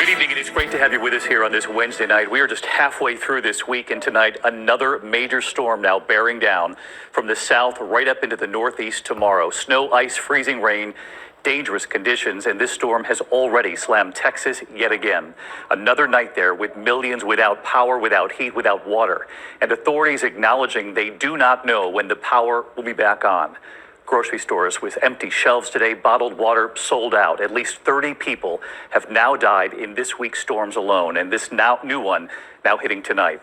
Good evening, and it's great to have you with us here on this Wednesday night. We are just halfway through this week, and tonight, another major storm now bearing down from the south right up into the northeast tomorrow. Snow, ice, freezing rain, dangerous conditions, and this storm has already slammed Texas yet again. Another night there with millions without power, without heat, without water, and authorities acknowledging they do not know when the power will be back on. Grocery stores with empty shelves today, bottled water sold out. At least 30 people have now died in this week's storms alone, and this new one now hitting tonight.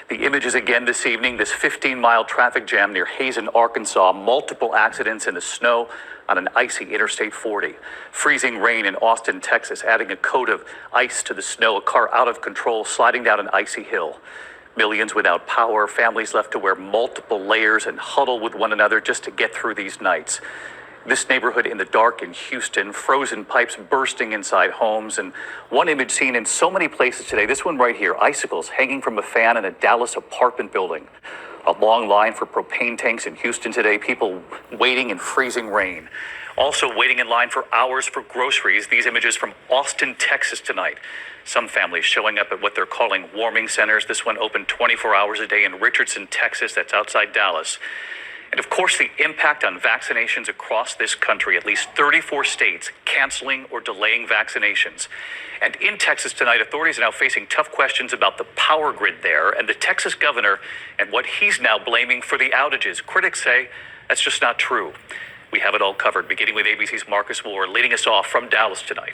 The images again this evening, this 15-mile traffic jam near Hazen, Arkansas, multiple accidents in the snow on an icy Interstate 40. Freezing rain in Austin, Texas, adding a coat of ice to the snow, a car out of control sliding down an icy hill. Millions without power, families left to wear multiple layers and huddle with one another just to get through these nights. This neighborhood in the dark in Houston, frozen pipes bursting inside homes, and one image seen in so many places today, this one right here, icicles hanging from a fan in a Dallas apartment building. A long line for propane tanks in Houston today, people waiting in freezing rain. Also waiting in line for hours for groceries. These images from Austin, Texas tonight. Some families showing up at what they're calling warming centers. This one open 24 hours a day in Richardson, Texas. That's outside Dallas. And of course, the impact on vaccinations across this country. At least 34 states canceling or delaying vaccinations. And in Texas tonight, authorities are now facing tough questions about the power grid there and the Texas governor and what he's now blaming for the outages. Critics say that's just not true. We have it all covered, beginning with ABC's Marcus Moore, leading us off from Dallas tonight.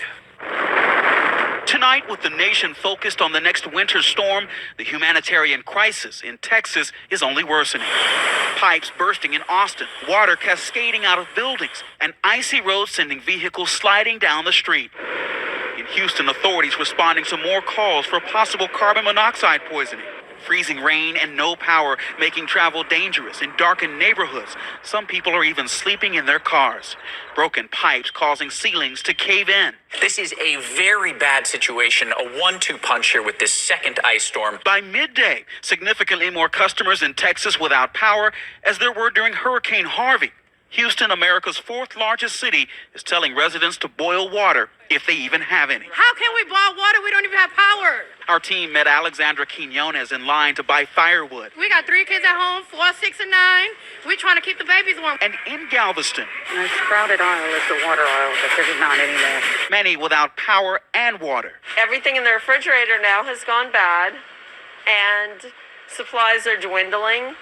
Tonight, with the nation focused on the next winter storm, the humanitarian crisis in Texas is only worsening. Pipes bursting in Austin, water cascading out of buildings, and icy roads sending vehicles sliding down the street. In Houston, authorities responding to more calls for possible carbon monoxide poisoning. Freezing rain and no power making travel dangerous in darkened neighborhoods. Some people are even sleeping in their cars. Broken pipes causing ceilings to cave in. This is a very bad situation, a 1-2 punch here with this second ice storm. By midday, significantly more customers in Texas without power as there were during Hurricane Harvey. Houston, America's fourth largest city, is telling residents to boil water if they even have any. How can we boil water? We don't even have power. Our team met Alexandra Quinones in line to buy firewood. We got 3 kids at home, 4, 6, and 9. We're trying to keep the babies warm. And in Galveston, The sprouted oil is the water oil, but there is not any more. many without power and water. Everything in the refrigerator now has gone bad, and supplies are dwindling.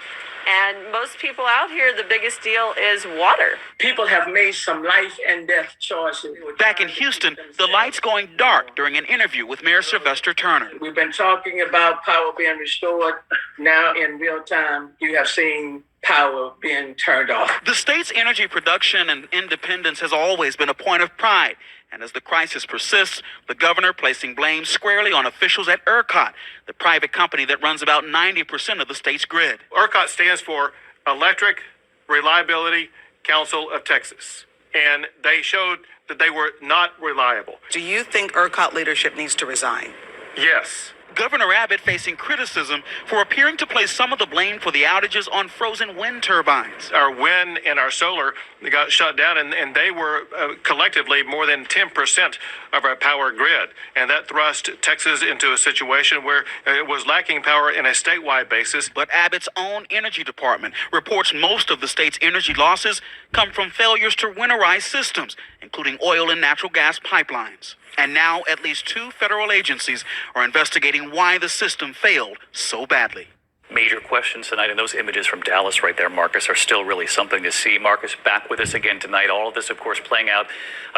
And most people out here, the biggest deal is water. People have made some life and death choices. Back in Houston, the lights going dark during an interview with Mayor Sylvester Turner. We've been talking about power being restored. Now in real time, you have seen power being turned off. The state's energy production and independence has always been a point of pride. And as the crisis persists, the governor placing blame squarely on officials at ERCOT, the private company that runs about 90% of the state's grid. ERCOT stands for Electric Reliability Council of Texas, and they showed that they were not reliable. Do you think ERCOT leadership needs to resign? Yes. Governor Abbott facing criticism for appearing to place some of the blame for the outages on frozen wind turbines. Our wind and our solar got shut down, and they were collectively more than 10% of our power grid. And that thrust Texas into a situation where it was lacking power in a statewide basis. But Abbott's own energy department reports most of the state's energy losses come from failures to winterize systems, including oil and natural gas pipelines. And now at least 2 federal agencies are investigating why the system failed so badly. Major questions tonight, and those images from Dallas right there, Marcus, are still really something to see. Marcus, back with us again tonight. All of this, of course, playing out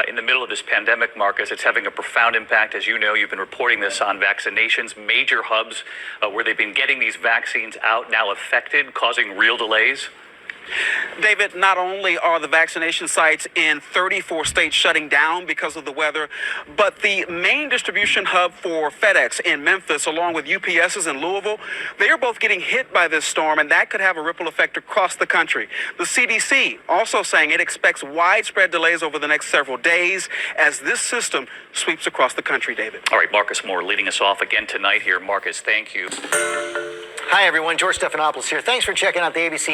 in the middle of this pandemic, Marcus. It's having a profound impact. As you know, you've been reporting this on vaccinations. Major hubs where they've been getting these vaccines out now affected, causing real delays. David, not only are the vaccination sites in 34 states shutting down because of the weather, but the main distribution hub for FedEx in Memphis, along with UPS's in Louisville, they are both getting hit by this storm, and that could have a ripple effect across the country. The CDC also saying it expects widespread delays over the next several days as this system sweeps across the country, David. All right, Marcus Moore leading us off again tonight here. Marcus, thank you. Hi, everyone. George Stephanopoulos here. Thanks for checking out the ABC